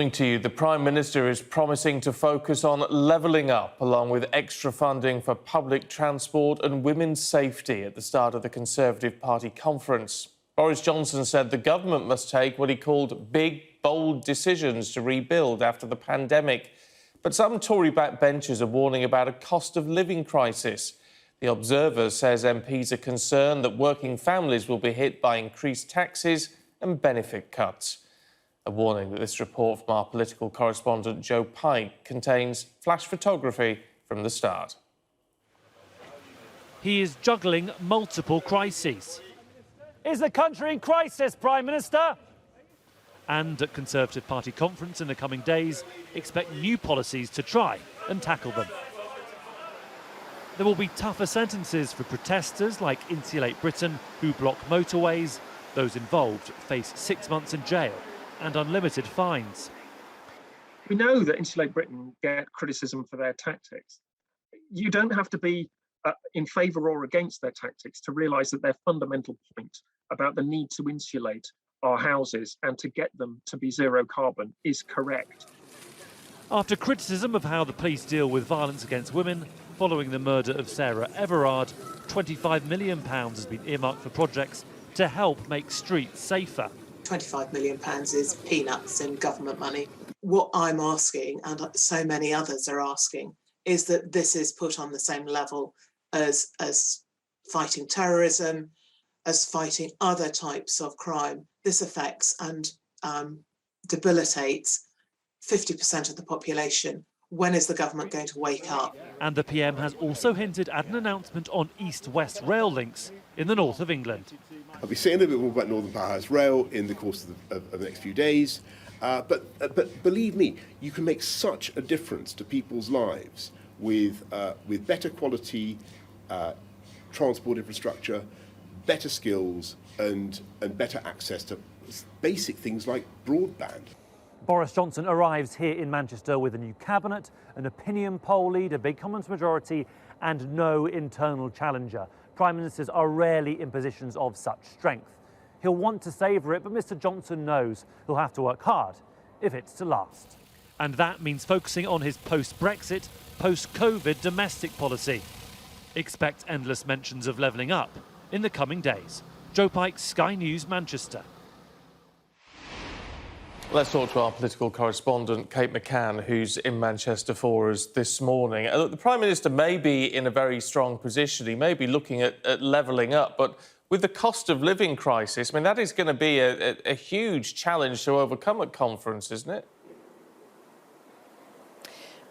To you, the Prime Minister is promising to focus on levelling up, along with extra funding for public transport and women's safety at the start of the Conservative Party conference. Boris Johnson said the government must take what he called big, bold decisions to rebuild after the pandemic. But some Tory backbenchers are warning about a cost of living crisis. The Observer says MPs are concerned that working families will be hit by increased taxes and benefit cuts. A warning that this report from our political correspondent Joe Pike contains flash photography from the start. He is juggling multiple crises. Is the country in crisis, Prime Minister? And at Conservative Party conference in the coming days, expect new policies to try and tackle them. There will be tougher sentences for protesters like Insulate Britain, who block motorways. Those involved face 6 months in jail and unlimited fines. We know that Insulate Britain get criticism for their tactics. You don't have to be in favour or against their tactics to realise that their fundamental point about the need to insulate our houses and to get them to be zero carbon is correct. After criticism of how the police deal with violence against women following the murder of Sarah Everard, £25 million has been earmarked for projects to help make streets safer. £25 million is peanuts in government money. What I'm asking, and so many others are asking, is that this is put on the same level as fighting terrorism, as fighting other types of crime. This affects and debilitates 50% of the population. When is the government going to wake up? And the PM has also hinted at an announcement on east-west rail links in the north of England. I'll be saying a bit more about Northern Powerhouse Rail in the course of the next few days. But believe me, you can make such a difference to people's lives with better quality transport infrastructure, better skills, and better access to basic things like broadband. Boris Johnson arrives here in Manchester with a new cabinet, an opinion poll lead, a big Commons majority, and no internal challenger. Prime Ministers are rarely in positions of such strength. He'll want to savour it, but Mr Johnson knows he'll have to work hard if it's to last. And that means focusing on his post-Brexit, post-COVID domestic policy. Expect endless mentions of levelling up in the coming days. Joe Pike, Sky News, Manchester. Let's talk to our political correspondent, Kate McCann, who's in Manchester for us this morning. The Prime Minister may be in a very strong position. He may be looking at levelling up, but with the cost of living crisis, I mean, that is going to be a huge challenge to overcome at conference, isn't it?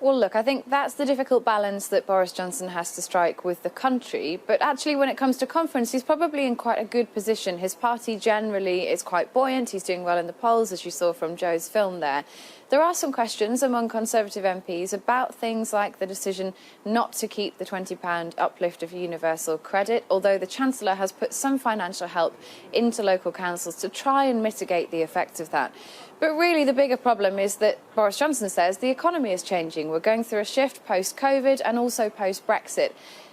Well, look, I think that's the difficult balance that Boris Johnson has to strike with the country. But actually, when it comes to conference, he's probably in quite a good position. His party generally is quite buoyant. He's doing well in the polls, as you saw from Joe's film there. There are some questions among Conservative MPs about things like the decision not to keep the £20 uplift of universal credit, although the Chancellor has put some financial help into local councils to try and mitigate the effects of that. But really, the bigger problem is that Boris Johnson says the economy is changing. We're going through a shift post-COVID and also post-Brexit.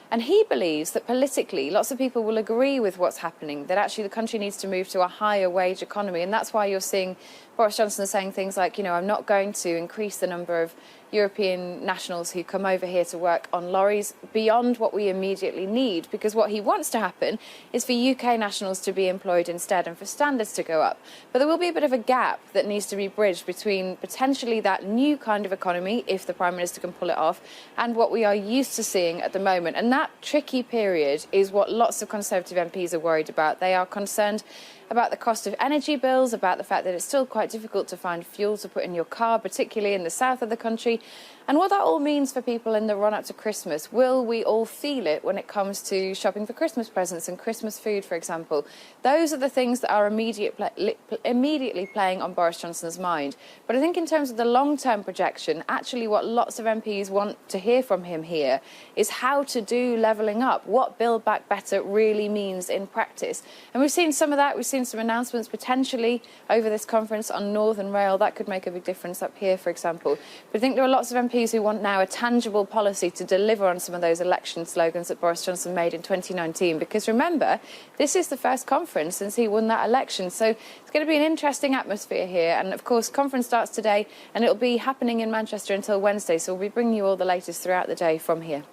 And he believes that politically, lots of people will agree with what's happening, that actually the country needs to move to a higher wage economy. And that's why you're seeing Boris Johnson saying things like, you know, I'm not going to increase the number of European nationals who come over here to work on lorries beyond what we immediately need, because what he wants to happen is for UK nationals to be employed instead and for standards to go up. But there will be a bit of a gap that needs to be bridged between potentially that new kind of economy, if the Prime Minister can pull it off, and what we are used to seeing at the moment. And that tricky period is what lots of Conservative MPs are worried about. They are concerned about the cost of energy bills, about the fact that it's still quite difficult to find fuel to put in your car, particularly in the south of the country, and what that all means for people in the run-up to Christmas. Will we all feel it when it comes to shopping for Christmas presents and Christmas food, for example? Those are the things that are immediately playing on Boris Johnson's mind. But I think in terms of the long-term projection, actually what lots of MPs want to hear from him here is how to do levelling up, what Build Back Better really means in practice. And we've seen some of that. We've seen seen some announcements potentially over this conference on Northern Rail. That could make a big difference up here, for example. But I think there are lots of MPs who want now a tangible policy to deliver on some of those election slogans that Boris Johnson made in 2019. Because remember, this is the first conference since he won that election. So it's going to be an interesting atmosphere here. And of course, conference starts today and it'll be happening in Manchester until Wednesday. So we'll be bringing you all the latest throughout the day from here.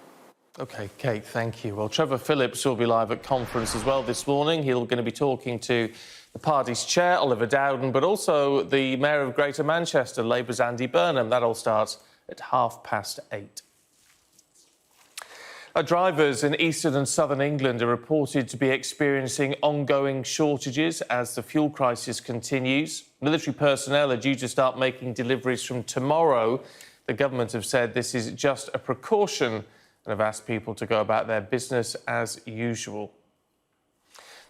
OK, Kate, thank you. Well, Trevor Phillips will be live at conference as well this morning. He's going to be talking to the party's chair, Oliver Dowden, but also the Mayor of Greater Manchester, Labour's Andy Burnham. That all starts at 8:30. Drivers in eastern and southern England are reported to be experiencing ongoing shortages as the fuel crisis continues. Military personnel are due to start making deliveries from tomorrow. The government have said this is just a precaution and have asked people to go about their business as usual.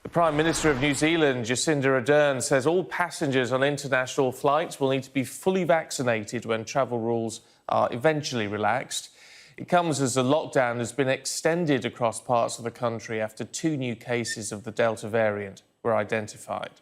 The Prime Minister of New Zealand, Jacinda Ardern, says all passengers on international flights will need to be fully vaccinated when travel rules are eventually relaxed. It comes as the lockdown has been extended across parts of the country after 2 new cases of the Delta variant were identified.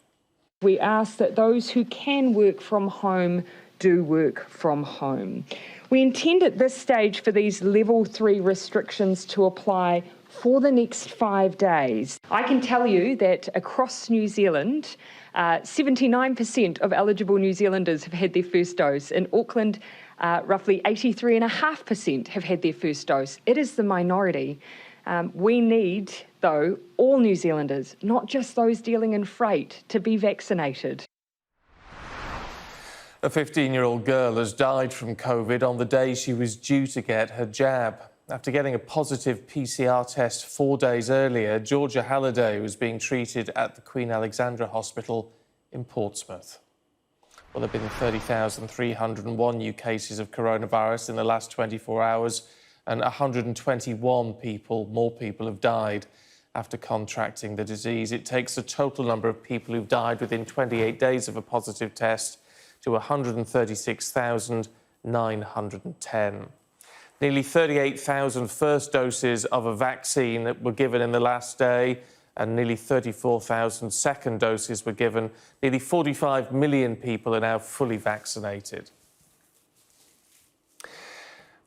We ask that those who can work from home do work from home. We intend at this stage for these level 3 restrictions to apply for the next 5 days. I can tell you that across New Zealand, 79% of eligible New Zealanders have had their first dose. In Auckland, roughly 83.5% have had their first dose. It is the minority. We need, though, all New Zealanders, not just those dealing in freight, to be vaccinated. A 15-year-old girl has died from COVID on the day she was due to get her jab. After getting a positive PCR test 4 days earlier, Georgia Halliday was being treated at the Queen Alexandra Hospital in Portsmouth. Well, there have been 30,301 new cases of coronavirus in the last 24 hours, and 121 more people have died after contracting the disease. It takes the total number of people who've died within 28 days of a positive test to 136,910. Nearly 38,000 first doses of a vaccine were given in the last day, and nearly 34,000 second doses were given. Nearly 45 million people are now fully vaccinated.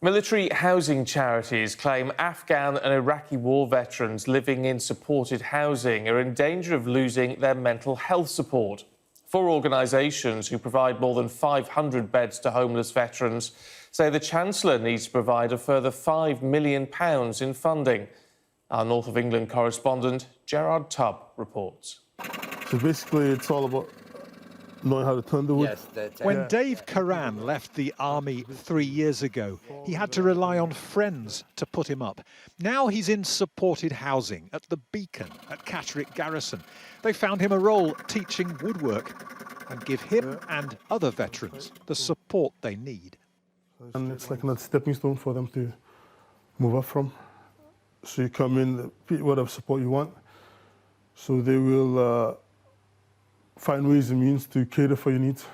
Military housing charities claim Afghan and Iraqi war veterans living in supported housing are in danger of losing their mental health support. 4 organisations who provide more than 500 beds to homeless veterans say the Chancellor needs to provide a further £5 million in funding. Our North of England correspondent, Gerard Tubb, reports. So basically it's all about knowing how to turn the wood. When Dave Curran left the army 3 years ago, he had to rely on friends to put him up. Now he's in supported housing at the Beacon at Catterick Garrison. They found him a role teaching woodwork and give him and other veterans the support they need. And it's like another stepping stone for them to move up from. So you come in, whatever support you want, so they will find ways and means to cater for your needs.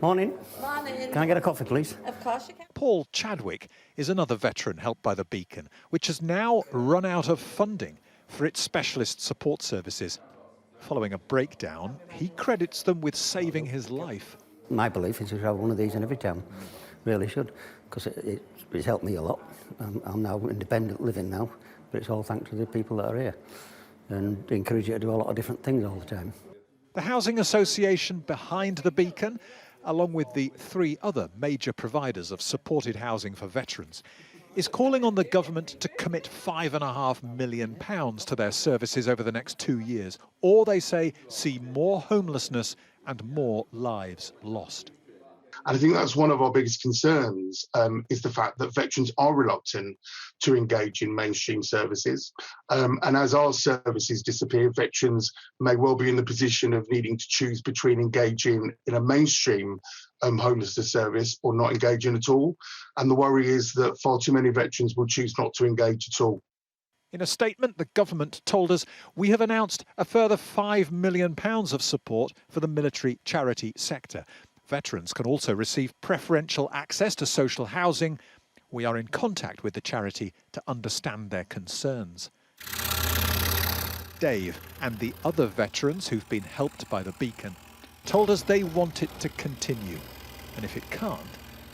Morning. Morning. Can I get a coffee, please? Of course you can. Paul Chadwick is another veteran helped by the Beacon, which has now run out of funding for its specialist support services. Following a breakdown, he credits them with saving his life. My belief is we should have one of these in every town. Really should, because it's helped me a lot. I'm now independent living now, but it's all thanks to the people that are here and encourage you to do a lot of different things all the time. The housing association behind the Beacon, along with the 3 other major providers of supported housing for veterans, is calling on the government to commit £5.5 million to their services over the next 2 years, or, they say, see more homelessness and more lives lost. And I think that's one of our biggest concerns, is the fact that veterans are reluctant to engage in mainstream services. And as our services disappear, veterans may well be in the position of needing to choose between engaging in a mainstream homelessness service or not engaging at all. And the worry is that far too many veterans will choose not to engage at all. In a statement, the government told us, we have announced a further £5 million of support for the military charity sector. Veterans can also receive preferential access to social housing. We are in contact with the charity to understand their concerns. Dave and the other veterans who've been helped by the beacon told us they want it to continue. And if it can't,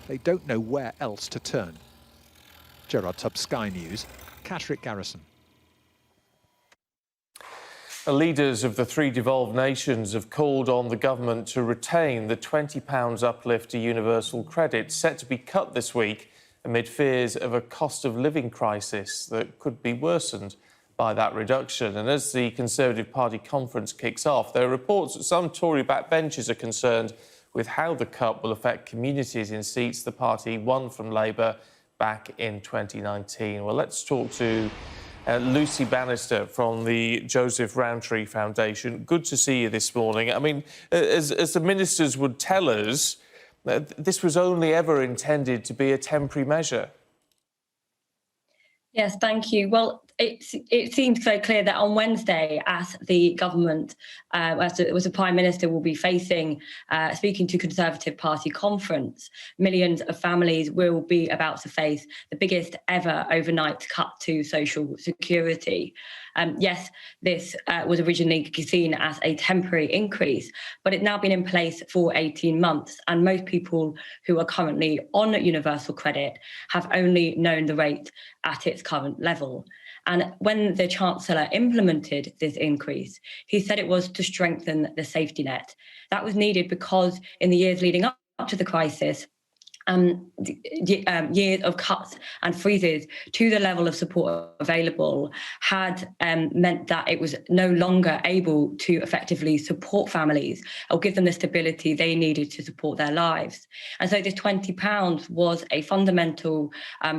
they don't know where else to turn. Gerard Tubbs, Sky News, Catterick Garrison. The leaders of the 3 devolved nations have called on the government to retain the £20 uplift to universal credit, set to be cut this week amid fears of a cost of living crisis that could be worsened by that reduction. And as the Conservative Party conference kicks off, there are reports that some Tory backbenchers are concerned with how the cut will affect communities in seats the party won from Labour back in 2019. Well, let's talk to Lucy Bannister from the Joseph Rowntree Foundation. Good to see you this morning. I mean, as the ministers would tell us, this was only ever intended to be a temporary measure. Yes, thank you. Well, it seems very clear that on Wednesday, as the government, as the Prime Minister will be facing, speaking to Conservative Party conference, millions of families will be about to face the biggest ever overnight cut to social security. Yes, this was originally seen as a temporary increase, but it's now been in place for 18 months. And most people who are currently on universal credit have only known the rate at its current level. And when the Chancellor implemented this increase, he said it was to strengthen the safety net. That was needed because in the years leading up to the crisis, years of cuts and freezes to the level of support available had meant that it was no longer able to effectively support families or give them the stability they needed to support their lives. And so this £20 was a fundamental,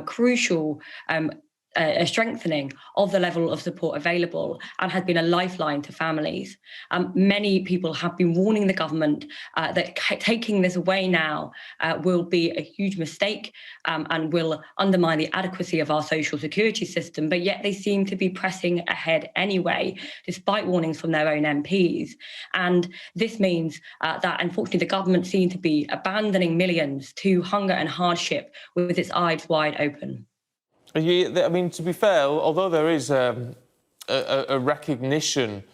crucial a strengthening of the level of support available and has been a lifeline to families. Many people have been warning the government that taking this away now will be a huge mistake and will undermine the adequacy of our social security system, but yet they seem to be pressing ahead anyway, despite warnings from their own MPs. And this means that unfortunately the government seems to be abandoning millions to hunger and hardship with its eyes wide open. I mean, to be fair, although there is a recognition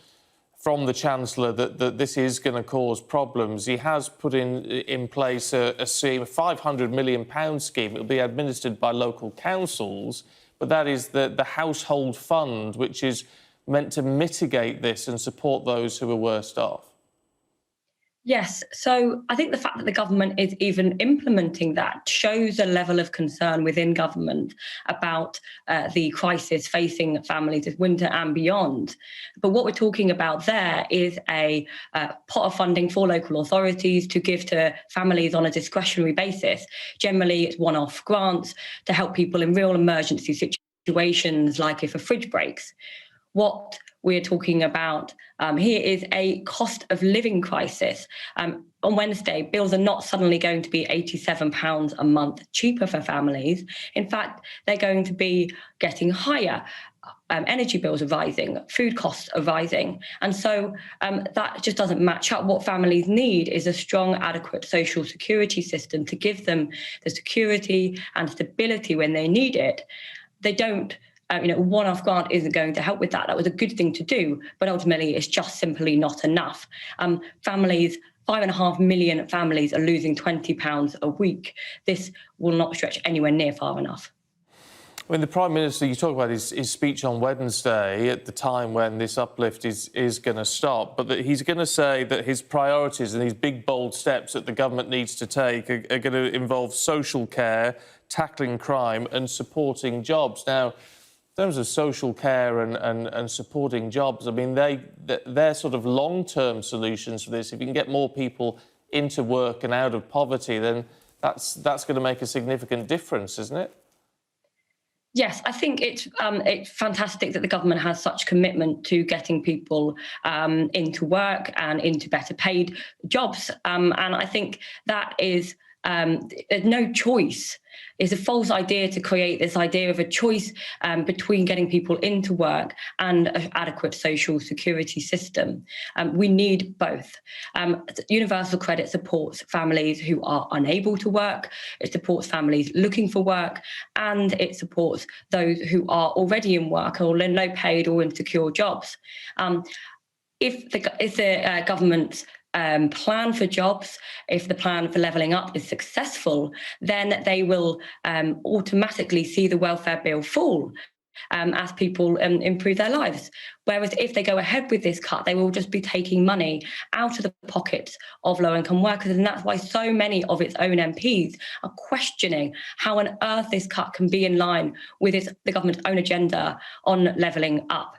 from the Chancellor that this is going to cause problems, he has put in place a scheme, a £500 million scheme. It will be administered by local councils, but that is the household fund, which is meant to mitigate this and support those who are worst off. Yes, so I think the fact that the government is even implementing that shows a level of concern within government about the crisis facing families this winter and beyond. But what we're talking about there is a pot of funding for local authorities to give to families on a discretionary basis. Generally, it's one-off grants to help people in real emergency situations, like if a fridge breaks. What we're talking about here is a cost of living crisis. On Wednesday, bills are not suddenly going to be £87 a month cheaper for families. In fact, they're going to be getting higher. Energy bills are rising, food costs are rising. And so that just doesn't match up. What families need is a strong, adequate social security system to give them the security and stability when they need it. They don't. One-off grant isn't going to help with that. That was a good thing to do, but ultimately it's just simply not enough. Families, 5.5 million families are losing £20 a week. This will not stretch anywhere near far enough. I mean, the Prime Minister, you talk about his speech on Wednesday at the time when this uplift is going to stop, but that he's going to say that his priorities and these big, bold steps that the government needs to take are going to involve social care, tackling crime and supporting jobs. Now, in terms of social care and supporting jobs, I mean, they're sort of long-term solutions for this. If you can get more people into work and out of poverty, then that's going to make a significant difference, isn't it? Yes, I think it's fantastic that the government has such commitment to getting people into work and into better paid jobs. And I think that is there's no choice. It's a false idea to create this idea of a choice between getting people into work and an adequate social security system. We need both. Universal credit supports families who are unable to work, it supports families looking for work, and it supports those who are already in work or in low paid or insecure jobs. If the government's plan for jobs, if the plan for levelling up is successful, then they will automatically see the welfare bill fall as people improve their lives. Whereas if they go ahead with this cut, they will just be taking money out of the pockets of low-income workers. And that's why so many of its own MPs are questioning how on earth this cut can be in line with the government's own agenda on levelling up.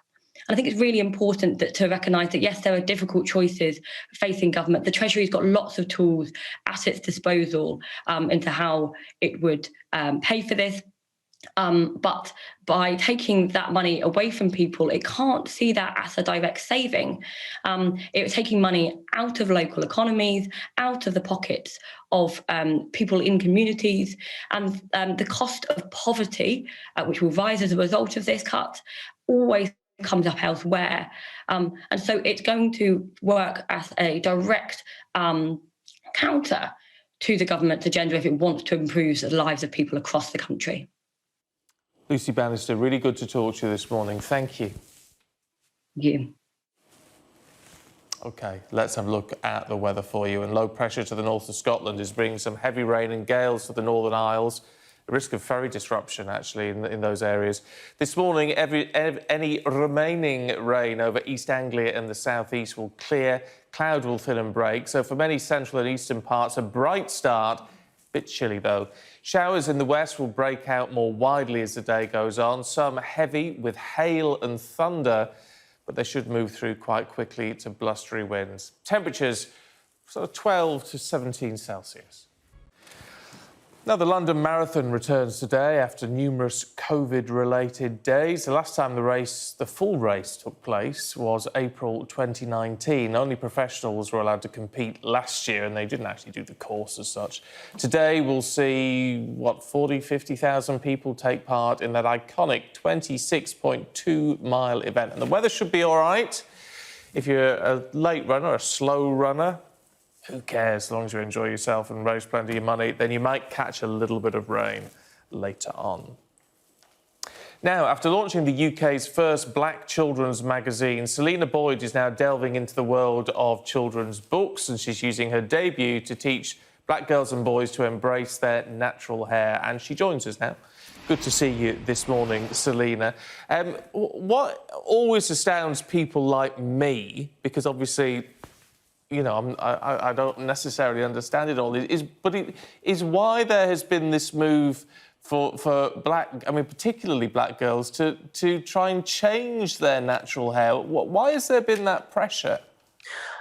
And I think it's really important to recognise that, yes, there are difficult choices facing government. The Treasury's got lots of tools at its disposal into how it would pay for this. But by taking that money away from people, it can't see that as a direct saving. It's taking money out of local economies, out of the pockets of people in communities, and the cost of poverty, which will rise as a result of this cut, always comes up elsewhere. And so it's going to work as a direct counter to the government's agenda if it wants to improve the lives of people across the country. Lucy Bannister, really good to talk to you this morning. Thank you. Thank you. OK, let's have a look at the weather for you. And low pressure to the north of Scotland is bringing some heavy rain and gales to the Northern Isles. A risk of ferry disruption, actually, in those areas. This morning, any remaining rain over East Anglia and the southeast will clear. Cloud will thin and break. So for many central and eastern parts, a bright start. Bit chilly, though. Showers in the west will break out more widely as the day goes on. Some heavy with hail and thunder, but they should move through quite quickly to blustery winds. Temperatures sort of 12 to 17 Celsius. Now, the London Marathon returns today after numerous COVID-related days. The last time the full race took place was April 2019. Only professionals were allowed to compete last year, and they didn't actually do the course as such. Today, we'll see, 50,000 people take part in that iconic 26.2-mile event. And the weather should be all right. If you're a late runner, a slow runner, who cares, as long as you enjoy yourself and raise plenty of money, then you might catch a little bit of rain later on. Now, after launching the UK's first black children's magazine, Selena Boyd is now delving into the world of children's books, and she's using her debut to teach black girls and boys to embrace their natural hair. And she joins us now. Good to see you this morning, Selena. What always astounds people like me, because obviously, you know, I don't necessarily understand it all, is why there has been this move for particularly black girls to try and change their natural hair. Why has there been that pressure?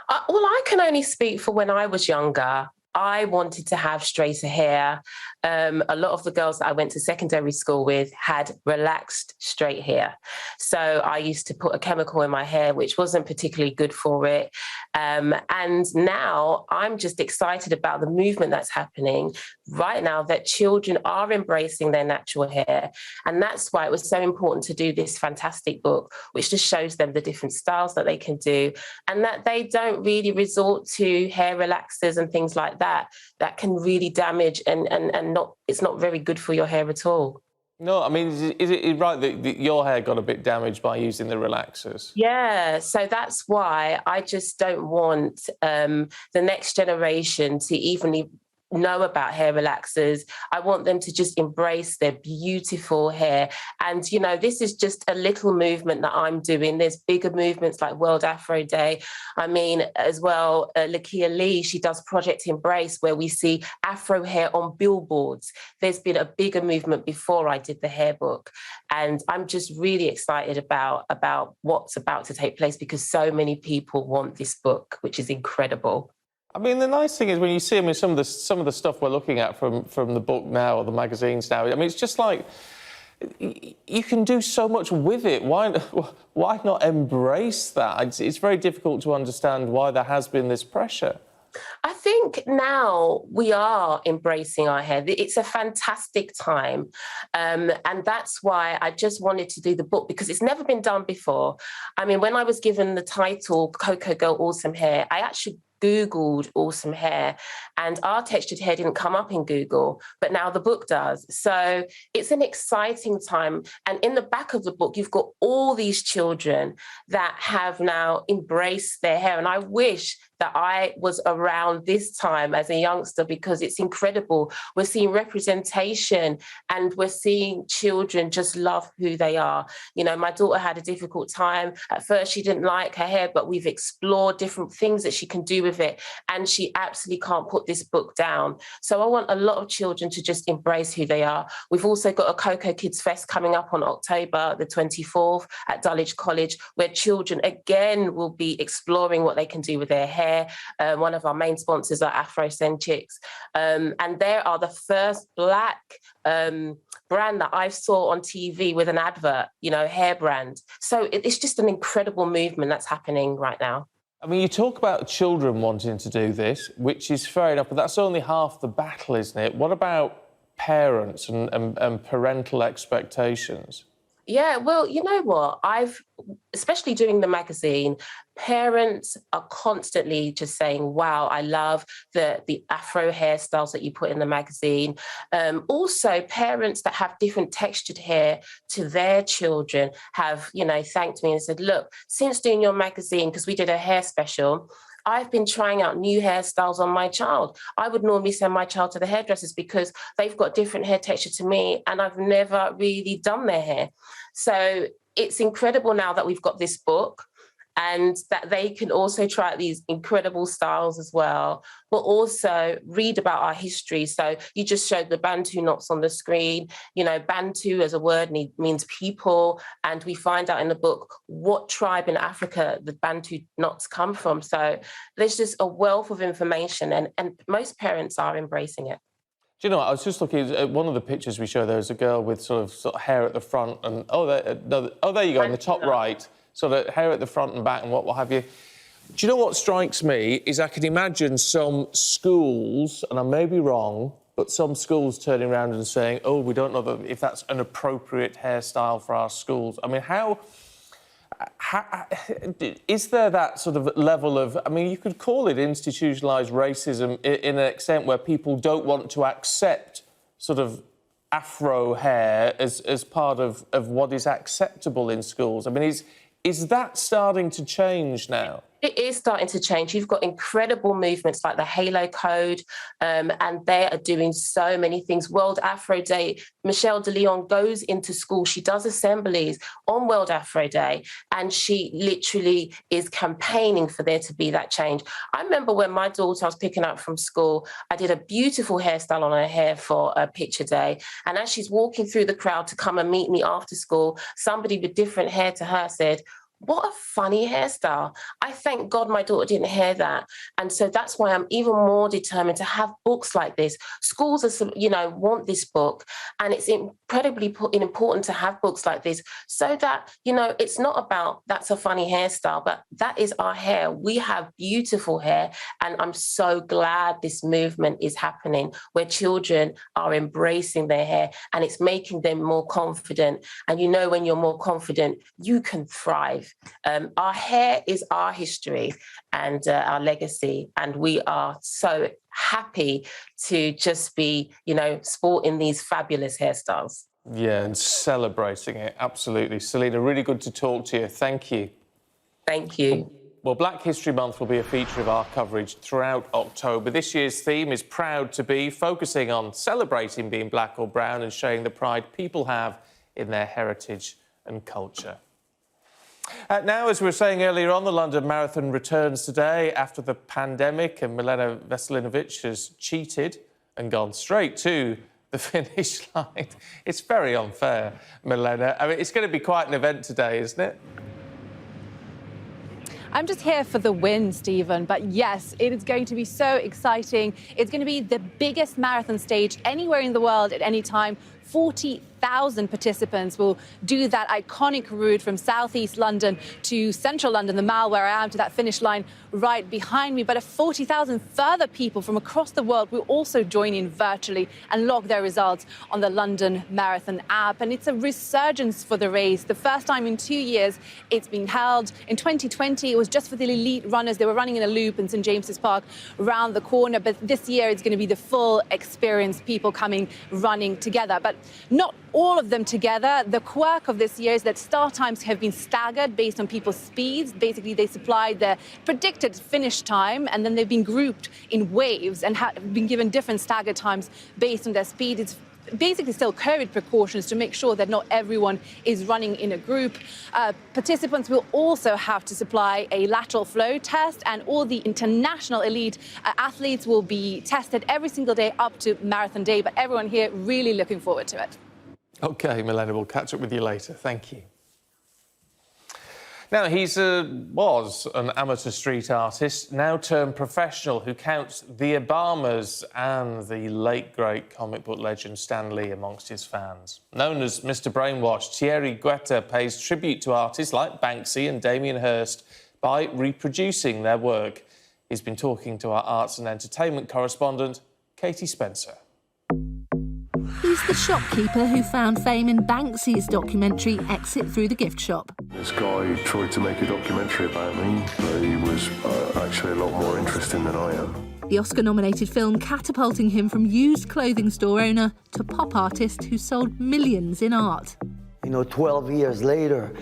Well, I can only speak for when I was younger. I wanted to have straighter hair. A lot of the girls that I went to secondary school with had relaxed straight hair. So I used to put a chemical in my hair, which wasn't particularly good for it. And now I'm just excited about the movement that's happening right now, that children are embracing their natural hair. And that's why it was so important to do this fantastic book, which just shows them the different styles that they can do, and that they don't really resort to hair relaxers and things like that can really damage and it's not very good for your hair at all. No, I mean, is it right that your hair got a bit damaged by using the relaxers? Yeah, so that's why I just don't want the next generation to even know about hair relaxers. I want them to just embrace their beautiful hair. And, you know, this is just a little movement that I'm doing. There's bigger movements like World Afro Day. I mean, as well, Lakia Lee, she does Project Embrace, where we see Afro hair on billboards. There's been a bigger movement before I did the hair book. And I'm just really excited about what's about to take place, because so many people want this book, which is incredible. I mean, the nice thing is when you see, I mean, some of the stuff we're looking at from the book now, or the magazines now, I mean, it's just like, you can do so much with it. Why not embrace that? It's very difficult to understand why there has been this pressure. I think now we are embracing our hair. It's a fantastic time. And that's why I just wanted to do the book, because it's never been done before. I mean, when I was given the title Cocoa Girl Awesome Hair, I actually Googled awesome hair, and our textured hair didn't come up in Google, but now the book does. So it's an exciting time. And in the back of the book, you've got all these children that have now embraced their hair. And I wish that I was around this time as a youngster, because it's incredible. We're seeing representation and we're seeing children just love who they are. You know, my daughter had a difficult time. At first, she didn't like her hair, but we've explored different things that she can do with it. And she absolutely can't put this book down. So I want a lot of children to just embrace who they are. We've also got a Cocoa Kids Fest coming up on October the 24th at Dulwich College, where children again will be exploring what they can do with their hair. One of our main sponsors are Afrocentrics, and they are the first Black brand that I saw on TV with an advert, you know, hair brand. So it's just an incredible movement that's happening right now. I mean, you talk about children wanting to do this, which is fair enough, but that's only half the battle, isn't it? What about parents and parental expectations? Yeah, well, you know what? Especially doing the magazine, parents are constantly just saying, wow, I love the Afro hairstyles that you put in the magazine. Also, parents that have different textured hair to their children have, you know, thanked me and said, look, since doing your magazine, because we did a hair special, I've been trying out new hairstyles on my child. I would normally send my child to the hairdressers because they've got different hair texture to me, and I've never really done their hair. So it's incredible now that we've got this book, and that they can also try out these incredible styles as well, but also read about our history. So you just showed the Bantu knots on the screen. You know, Bantu as a word means people, and we find out in the book what tribe in Africa the Bantu knots come from. So there's just a wealth of information, and most parents are embracing it. Do you know what? I was just looking at one of the pictures we show. There was a girl with sort of hair at the front, and there you go, in the top right. Sort of hair at the front and back and what have you. Do you know what strikes me is I can imagine some schools, and I may be wrong, but some schools turning around and saying, oh, we don't know if that's an appropriate hairstyle for our schools. I mean, how is there that sort of level of, I mean, you could call it institutionalised racism in an extent where people don't want to accept sort of Afro hair as part of what is acceptable in schools. I mean, is that starting to change now? It is starting to change. You've got incredible movements like the Halo Code, and they are doing so many things. World Afro Day, Michelle de Leon goes into school. She does assemblies on World Afro Day, and she literally is campaigning for there to be that change. I remember when my daughter was picking up from school, I did a beautiful hairstyle on her hair for a picture day. And as she's walking through the crowd to come and meet me after school, somebody with different hair to her said, what a funny hairstyle. I thank God my daughter didn't hear that. And so that's why I'm even more determined to have books like this. Schools are, you know, want this book. And it's incredibly important to have books like this so that, you know, it's not about that's a funny hairstyle, but that is our hair. We have beautiful hair. And I'm so glad this movement is happening where children are embracing their hair and it's making them more confident. And you know, when you're more confident, you can thrive. Our hair is our history and our legacy, and we are so happy to just be, you know, sporting these fabulous hairstyles. Yeah, and celebrating it, absolutely. Selena, really good to talk to you. Thank you. Thank you. Well, Black History Month will be a feature of our coverage throughout October. This year's theme is Proud to Be, focusing on celebrating being black or brown and showing the pride people have in their heritage and culture. Now, as we were saying earlier on, the London Marathon returns today after the pandemic, and Milena Veselinovic has cheated and gone straight to the finish line. It's very unfair, Milena. I mean, it's going to be quite an event today, isn't it? I'm just here for the win, Stephen. But yes, it is going to be so exciting. It's going to be the biggest marathon stage anywhere in the world at any time. 40,000 participants will do that iconic route from southeast London to central London, the Mall where I am, to that finish line right behind me. But 40,000 further people from across the world will also join in virtually and log their results on the London Marathon app. And it's a resurgence for the race. The first time in 2 years it's been held. In 2020, it was just for the elite runners. They were running in a loop in St James's Park around the corner. But this year it's going to be the full experience, people coming running together. But not all of them together. The quirk of this year is that start times have been staggered based on people's speeds. Basically, they supplied their predicted finish time, and then they've been grouped in waves and have been given different staggered times based on their speed. It's basically still COVID precautions to make sure that not everyone is running in a group. Participants will also have to supply a lateral flow test, and all the international elite athletes will be tested every single day up to marathon day. But everyone here really looking forward to it. OK, Milena, we'll catch up with you later. Thank you. Now, he was an amateur street artist, now turned professional, who counts the Obamas and the late, great comic book legend Stan Lee amongst his fans. Known as Mr Brainwash, Thierry Guetta pays tribute to artists like Banksy and Damien Hirst by reproducing their work. He's been talking to our arts and entertainment correspondent, Katie Spencer. He's the shopkeeper who found fame in Banksy's documentary Exit Through the Gift Shop. This guy tried to make a documentary about me, but he was actually a lot more interesting than I am. The Oscar-nominated film catapulting him from used clothing store owner to pop artist who sold millions in art. You know, 12 years later,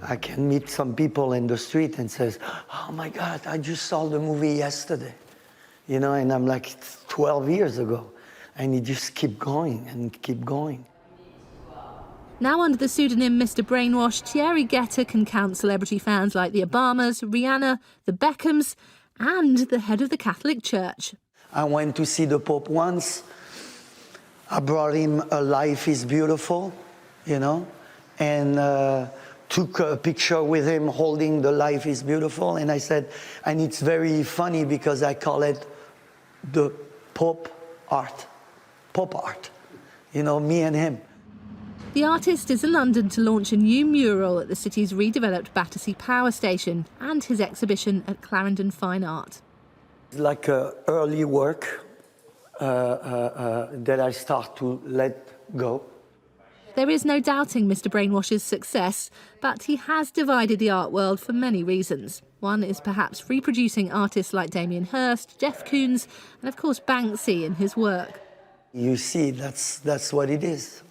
I can meet some people in the street and says, "Oh my God, I just saw the movie yesterday." You know, and I'm like, 12 years ago. And you just keep going and keep going. Now under the pseudonym Mr Brainwash, Thierry Guetta can count celebrity fans like the Obamas, Rihanna, the Beckhams, and the head of the Catholic Church. I went to see the Pope once. I brought him a Life is Beautiful, you know, and took a picture with him holding the Life is Beautiful. And I said, and it's very funny because I call it the Pope art. Pop art, you know, me and him. The artist is in London to launch a new mural at the city's redeveloped Battersea Power Station and his exhibition at Clarendon Fine Art. It's like early work that I start to let go. There is no doubting Mr Brainwash's success, but he has divided the art world for many reasons. One is perhaps reproducing artists like Damien Hirst, Jeff Koons, and of course Banksy in his work. You see, that's what it is,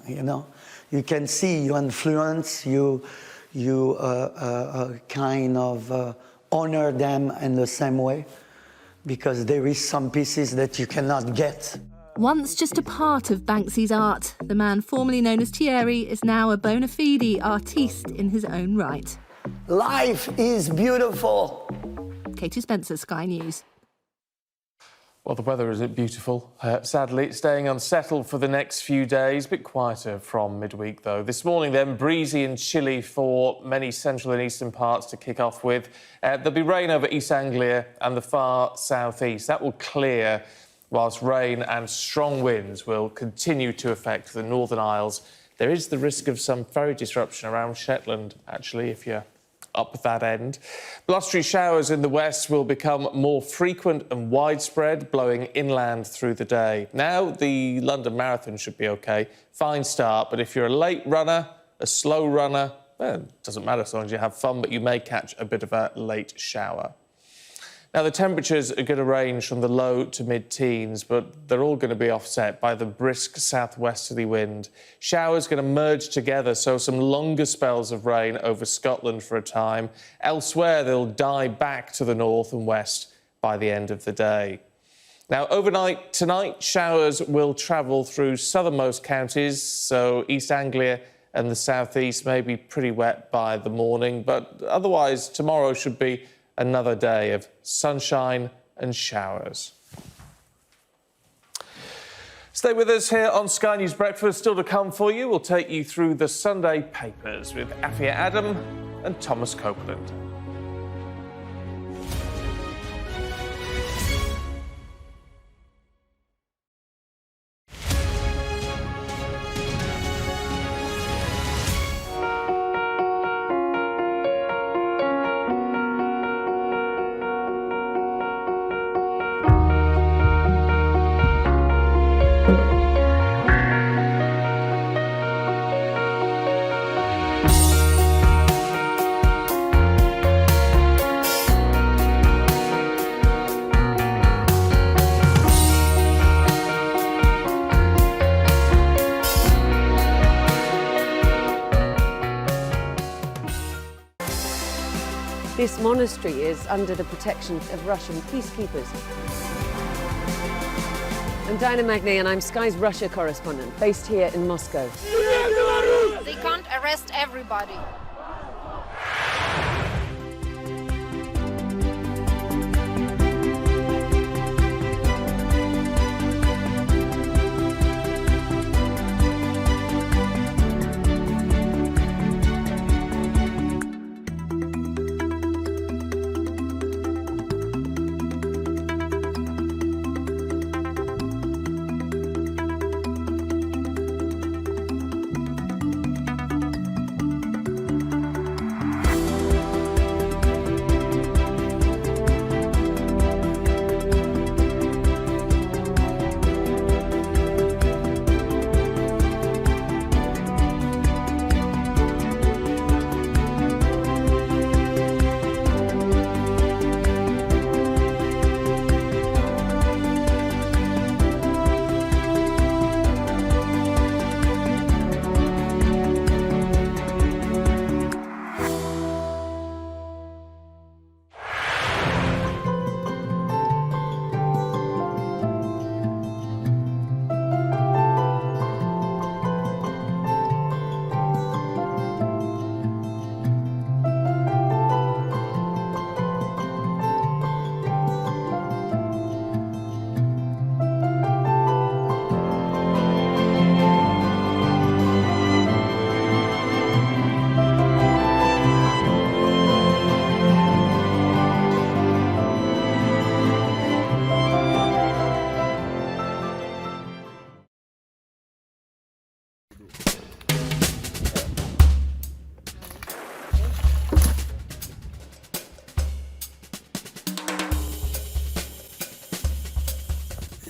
you know. You can see you influence, you kind of honor them in the same way, because there is some pieces that you cannot get. Once just a part of Banksy's art, the man formerly known as Thierry is now a bona fide artiste in his own right. Life is beautiful. Katie Spencer, Sky News. Well, the weather isn't beautiful. Sadly, it's staying unsettled for the next few days. A bit quieter from midweek, though. This morning, then, breezy and chilly for many central and eastern parts to kick off with. There'll be rain over East Anglia and the far southeast. That will clear, whilst rain and strong winds will continue to affect the Northern Isles. There is the risk of some ferry disruption around Shetland, actually, if you're up that end. Blustery showers in the west will become more frequent and widespread, blowing inland through the day. Now, the London Marathon should be OK. Fine start, but if you're a late runner, a slow runner, well, it doesn't matter as long as you have fun, but you may catch a bit of a late shower. Now, the temperatures are going to range from the low to mid-teens, but they're all going to be offset by the brisk southwesterly wind. Showers going to merge together, so some longer spells of rain over Scotland for a time. Elsewhere, they'll die back to the north and west by the end of the day. Now, overnight tonight, showers will travel through southernmost counties, so East Anglia and the southeast may be pretty wet by the morning, but otherwise tomorrow should be another day of sunshine and showers. Stay with us here on Sky News Breakfast. Still to come for you, we'll take you through the Sunday papers with Afia Adam and Thomas Copeland. This monastery is under the protection of Russian peacekeepers. I'm Diana Magny and I'm Sky's Russia correspondent, based here in Moscow. They can't arrest everybody.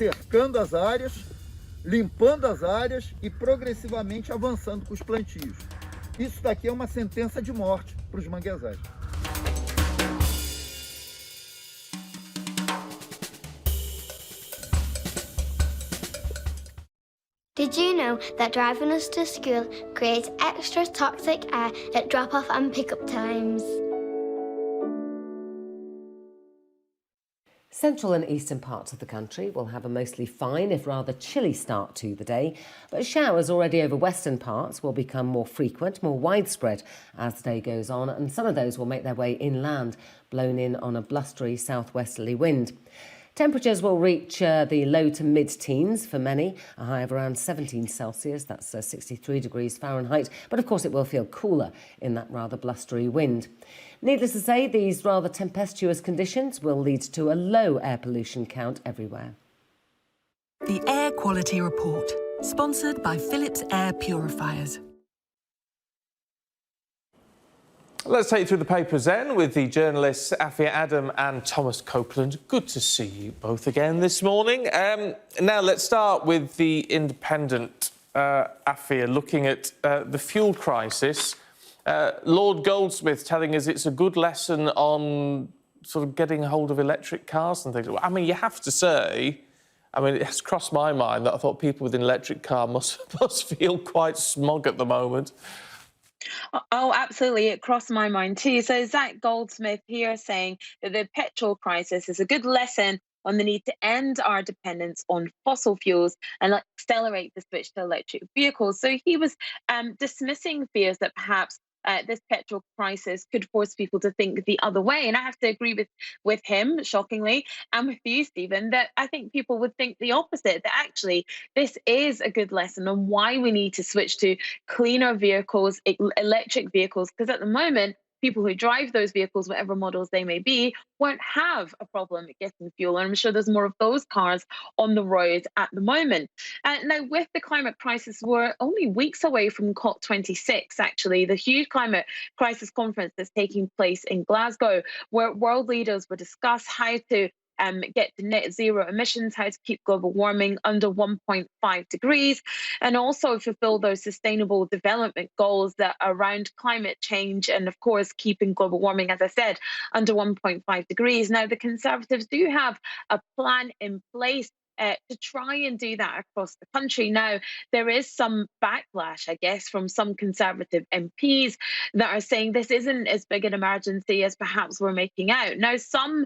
Cercando as áreas, limpando as áreas e progressivamente avançando com os plantios. Isso daqui é uma sentença de morte para os manguezais. Did you know that driving us to school creates extra toxic air at drop-off and pick-up times? Central and eastern parts of the country will have a mostly fine, if rather chilly start to the day, but showers already over western parts will become more frequent, more widespread as the day goes on, and some of those will make their way inland, blown in on a blustery southwesterly wind. Temperatures will reach the low to mid-teens for many, a high of around 17 Celsius, that's 63 degrees Fahrenheit, but of course it will feel cooler in that rather blustery wind. Needless to say, these rather tempestuous conditions will lead to a low air pollution count everywhere. The Air Quality Report, sponsored by Philips Air Purifiers. Let's take you through the papers then with the journalists Afia Adam and Thomas Copeland. Good to see you both again this morning. Now let's start with the Independent, Afia, looking at the fuel crisis. Lord Goldsmith telling us it's a good lesson on sort of getting hold of electric cars and things. I mean, you have to say, I mean, it has crossed my mind that I thought people with an electric car must feel quite smug at the moment. Oh, absolutely. It crossed my mind too. So Zach Goldsmith here saying that the petrol crisis is a good lesson on the need to end our dependence on fossil fuels and accelerate the switch to electric vehicles. So he was dismissing fears that perhaps this petrol crisis could force people to think the other way. And I have to agree with him, shockingly, and with you, Stephen, that I think people would think the opposite, that actually this is a good lesson on why we need to switch to cleaner vehicles, electric vehicles, because at the moment, people who drive those vehicles, whatever models they may be, won't have a problem getting fuel. And I'm sure there's more of those cars on the road at the moment. Now, with the climate crisis, we're only weeks away from COP26, actually, the huge climate crisis conference that's taking place in Glasgow, where world leaders will discuss how to get to net zero emissions, how to keep global warming under 1.5 degrees, and also fulfill those sustainable development goals that are around climate change and, of course, keeping global warming, as I said, under 1.5 degrees. Now, the Conservatives do have a plan in place to try and do that across the country. Now, there is some backlash, I guess, from some Conservative MPs that are saying this isn't as big an emergency as perhaps we're making out. Now, some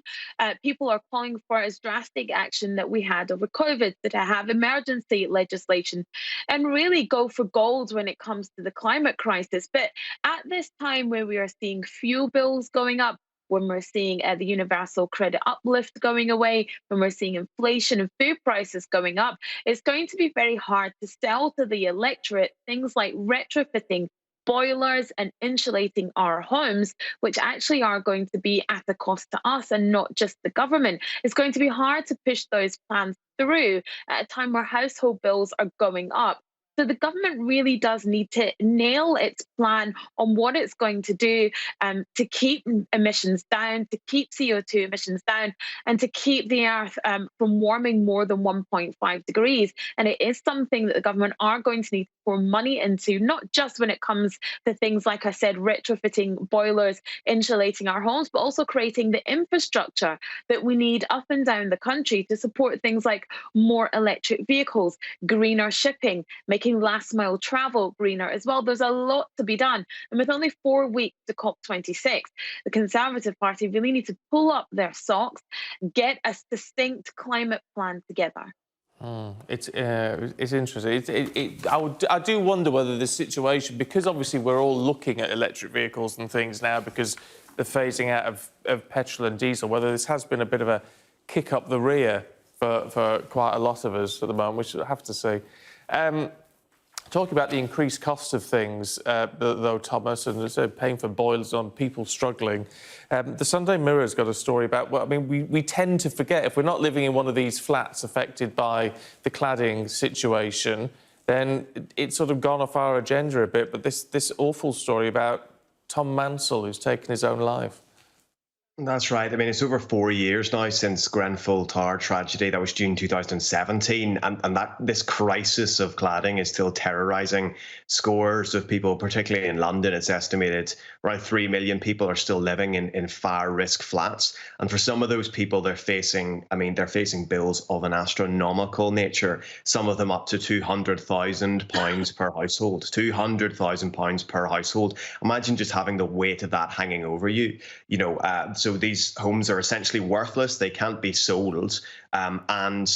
people are calling for as drastic action that we had over COVID, to have emergency legislation and really go for gold when it comes to the climate crisis. But at this time where we are seeing fuel bills going up, when we're seeing the universal credit uplift going away, when we're seeing inflation and food prices going up, it's going to be very hard to sell to the electorate things like retrofitting boilers and insulating our homes, which actually are going to be at a cost to us and not just the government. It's going to be hard to push those plans through at a time where household bills are going up. So the government really does need to nail its plan on what it's going to do to keep emissions down, to keep CO2 emissions down, and to keep the Earth from warming more than 1.5 degrees. And it is something that the government are going to need to pour money into, not just when it comes to things, like I said, retrofitting boilers, insulating our homes, but also creating the infrastructure that we need up and down the country to support things like more electric vehicles, greener shipping, making last mile travel greener as well. There's a lot to be done. And with only 4 weeks to COP26, the Conservative Party really need to pull up their socks, get a distinct climate plan together. It's interesting. I do wonder whether this situation, because obviously we're all looking at electric vehicles and things now because the phasing out of petrol and diesel, whether this has been a bit of a kick up the rear for quite a lot of us at the moment, which we'll have to see. Talking about the increased cost of things, though, Thomas, and paying for boilers on people struggling, the Sunday Mirror's got a story about, well, I mean, we tend to forget, if we're not living in one of these flats affected by the cladding situation, then it's sort of gone off our agenda a bit. But this awful story about Tom Mansell, who's taken his own life. That's right. I mean, it's over 4 years now since Grenfell Tower tragedy. That was June 2017. And this crisis of cladding is still terrorising scores of people, particularly in London. It's estimated around 3 million people are still living in fire risk flats. And for some of those people, they're facing bills of an astronomical nature, some of them up to £200,000 per household, £200,000 per household. Imagine just having the weight of that hanging over you, so these homes are essentially worthless. They can't be sold. And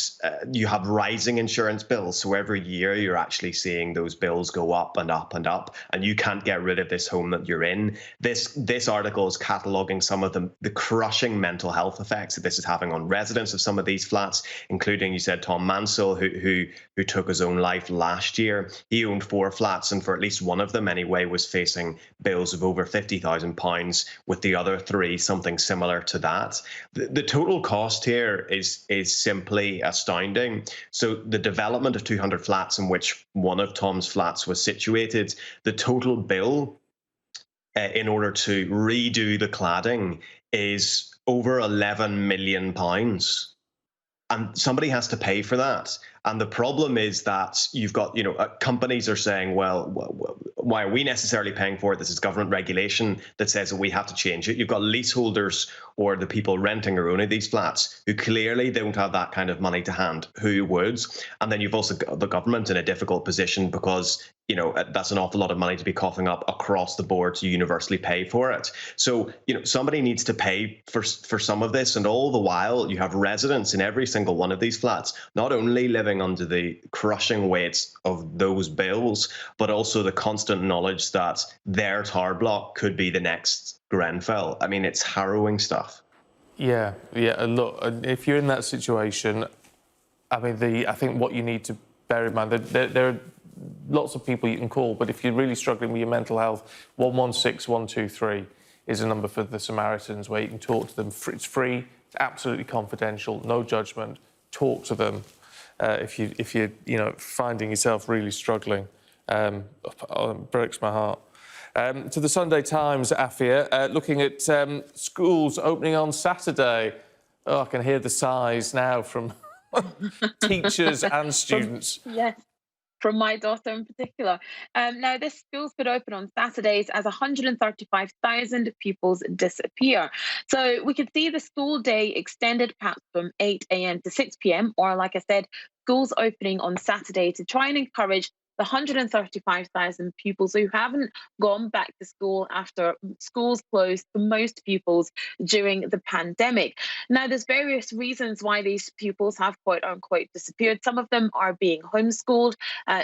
you have rising insurance bills. So every year you're actually seeing those bills go up and up and up, and you can't get rid of this home that you're in. This article is cataloguing some of the crushing mental health effects that this is having on residents of some of these flats, including, you said, Tom Mansell, who took his own life last year. He owned 4 flats, and for at least one of them anyway, was facing bills of over £50,000, with the other 3 something similar to that. The total cost here is simply astounding. So the development of 200 flats, in which one of Tom's flats was situated, the total bill in order to redo the cladding is over £11 million. And somebody has to pay for that. And the problem is that you've got, companies are saying, well, why are we necessarily paying for it? This is government regulation that says that we have to change it. You've got leaseholders, or the people renting or owning these flats, who clearly don't have that kind of money to hand. Who would? And then you've also got the government in a difficult position, because that's an awful lot of money to be coughing up across the board to universally pay for it. So, somebody needs to pay for some of this. And all the while, you have residents in every single one of these flats, not only living under the crushing weight of those bills, but also the constant knowledge that their tower block could be the next Grenfell. I mean, it's harrowing stuff. Yeah. Look, if you're in that situation, I mean, I think what you need to bear in mind, there are lots of people you can call, but if you're really struggling with your mental health, 116 123 is a number for the Samaritans, where you can talk to them. It's free, it's absolutely confidential, no judgment. Talk to them if you're finding yourself really struggling. Breaks my heart. To the Sunday Times, Afia, looking at schools opening on Saturday. Oh, I can hear the sighs now from teachers and students. Yes. from my daughter in particular. Now, this schools could open on Saturdays as 135,000 pupils disappear. So we could see the school day extended perhaps from 8 a.m. to 6 p.m. or, like I said, schools opening on Saturday to try and encourage the 135,000 pupils who haven't gone back to school after schools closed for most pupils during the pandemic. Now, there's various reasons why these pupils have quote unquote disappeared. Some of them are being homeschooled.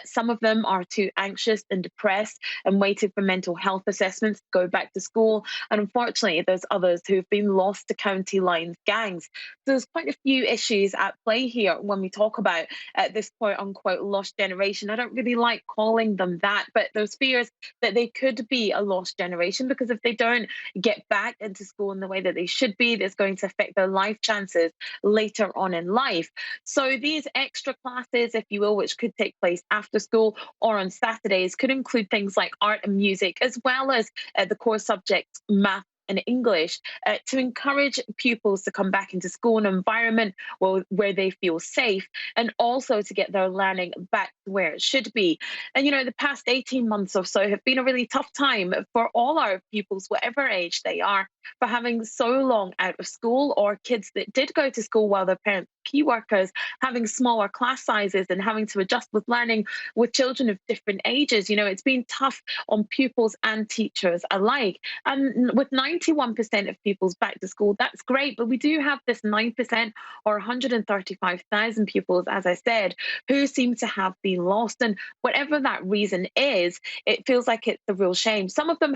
Some of them are too anxious and depressed and waiting for mental health assessments to go back to school. And unfortunately, there's others who've been lost to county lines gangs. So there's quite a few issues at play here when we talk about this quote unquote lost generation. I don't really like calling them that, but there's fears that they could be a lost generation because if they don't get back into school in the way that they should be, that's going to affect their life chances later on in life. So these extra classes, if you will, which could take place after school or on Saturdays, could include things like art and music, as well as the core subjects, math and English, to encourage pupils to come back into school, an environment where they feel safe, and also to get their learning back where it should be. And, you know, the past 18 months or so have been a really tough time for all our pupils, whatever age they are, for having so long out of school, or kids that did go to school while their parents were key workers, having smaller class sizes and having to adjust with learning with children of different ages. You know, it's been tough on pupils and teachers alike. And with 91% of pupils back to school, that's great. But we do have this 9% or 135,000 pupils, as I said, who seem to have been lost. And whatever that reason is, it feels like it's a real shame. Some of them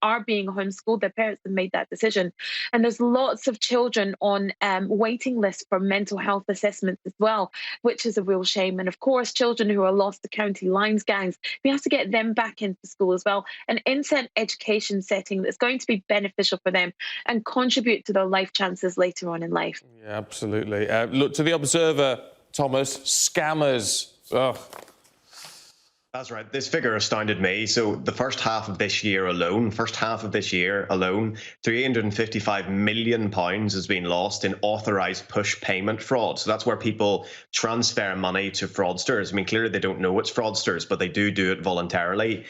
are being homeschooled. Their parents have made that decision. And there's lots of children on waiting lists for mental health assessments as well, which is a real shame. And of course, children who are lost to county lines gangs, we have to get them back into school as well. An in-set education setting that's going to be beneficial for them and contribute to their life chances later on in life. Yeah, absolutely. Look, to the Observer, Thomas, scammers. Ugh. That's right. This figure astounded me. So the first half of this year alone, £355 million has been lost in authorised push payment fraud. So that's where people transfer money to fraudsters. I mean, clearly they don't know it's fraudsters, but they do it voluntarily.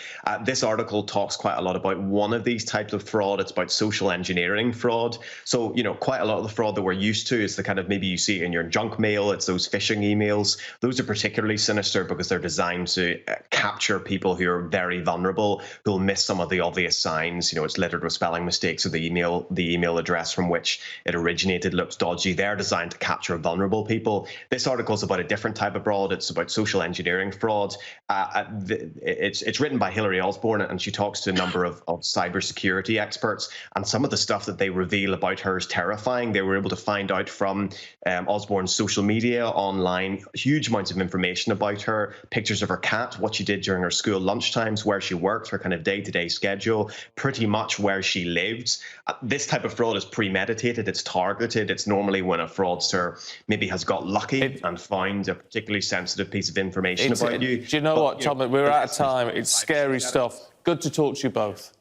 This article talks quite a lot about one of these types of fraud. It's about social engineering fraud. So, you know, quite a lot of the fraud that we're used to is the kind of, maybe you see it in your junk mail. It's those phishing emails. Those are particularly sinister because they're designed to capture people who are very vulnerable, who'll miss some of the obvious signs. You know, it's littered with spelling mistakes, or the email address from which it originated looks dodgy. They're designed to capture vulnerable people. This article is about a different type of fraud. It's about social engineering fraud. It's written by Hilary Osborne, and she talks to a number of cybersecurity experts, and some of the stuff that they reveal about her is terrifying. They were able to find out from Osborne's social media online huge amounts of information about her, pictures of her cat, what she did during her school lunchtimes, where she worked, her kind of day-to-day schedule, pretty much where she lived. This type of fraud is premeditated, it's targeted. It's normally when a fraudster maybe has got lucky and found a particularly sensitive piece of information about you. Do you know what, Tom? We're out of time. It's scary stuff. Good to talk to you both.